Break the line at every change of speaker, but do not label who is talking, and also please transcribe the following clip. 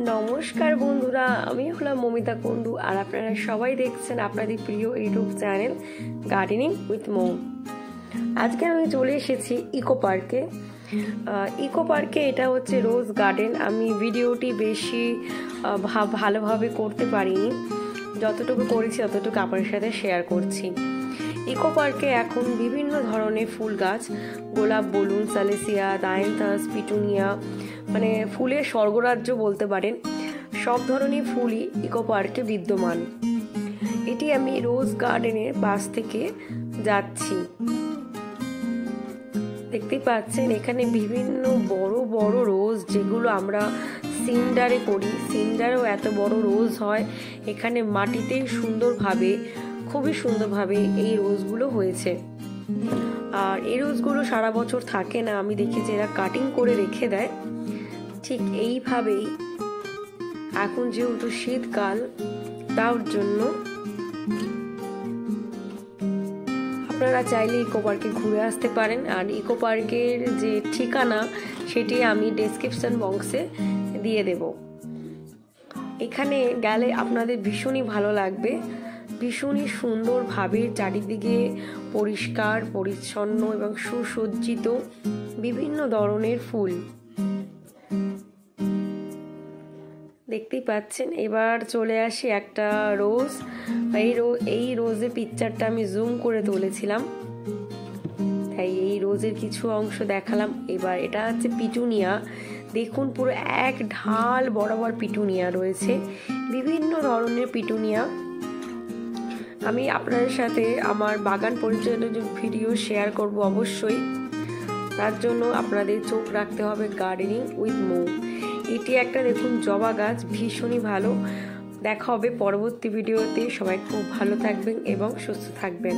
নমস্কার বন্ধুরা, আমি হলাম মমিতা কুন্ডু আর আপনারা সবাই দেখছেন আপনাদের প্রিয় YouTube channel gardening with mom. আজকে আমি চলে এসেছি ইকো পার্কে। এটা হচ্ছে রোজ গার্ডেন। আমি ভিডিওটি বেশি ভালোভাবে করতে পারিনি, যতটুকু করেছি ততটুকু আপনার সাথে শেয়ার করছি। ইকো পার্কে এখন বিভিন্ন ধরনের ফুল গাছ, গোলাপ বলুন, সালেসিয়া, ডায়ান্থাস, পিটুনিয়া, মানে ফুলের স্বর্গরাজ্য বলতে পারেন। সব ধরনের ফুলই ইকো পার্কে বিদ্যমান। এটি আমি রোজ গার্ডেনের পাশ থেকে যাচ্ছি। দেখতে পাচ্ছেন এখানে বিভিন্ন বড় বড় রোজ, যেগুলো আমরা সিন্ডারে করি। সিন্ডারেও এত বড় রোজ হয়। এখানে মাটিতে খুবই সুন্দরভাবে এই রোজগুলো হয়েছে। আর এই রোজগুলো সারা বছর থাকে না, আমি দেখেছি এরা কাটিং করে রেখে দেয়। ঠিক এইভাবেই এখন যেহেতু শীতকাল, তার জন্য আপনারা চাইলে ইকো পার্কে ঘুরে আসতে পারেন। আর ইকো পার্কের যে ঠিকানা সেটি আমি ডেসক্রিপশন বক্সে দিয়ে দেব। এখানে গেলে আপনাদের ভীষণই ভালো লাগবে। ভীষণই সুন্দরভাবে চারিদিকে পরিষ্কার পরিচ্ছন্ন এবং সুসজ্জিত বিভিন্ন ধরনের ফুল দেখতেই পাচ্ছেন। এবার চলে আসি একটা রোজ। এই রোজের পিকচারটা আমি জুম করে তুলেছিলাম, তাই এই রোজের কিছু অংশ দেখালাম। এবার এটা হচ্ছে পিটুনিয়া। দেখুন পুরো এক ঢাল বরাবর পিটুনিয়া রয়েছে, বিভিন্ন ধরনের পিটুনিয়া। আমি আপনাদের সাথে আমার বাগান পরিচর্যার ভিডিও শেয়ার করব অবশ্যই। তার জন্য আপনাদের চোখ রাখতে হবে গার্ডেনিং উইথ মম। এটি একটা দেখুন জবা গাছ, ভীষণই ভালো। দেখা হবে পরবর্তী ভিডিওতে। সবাই খুব ভালো থাকবেন এবং সুস্থ থাকবেন।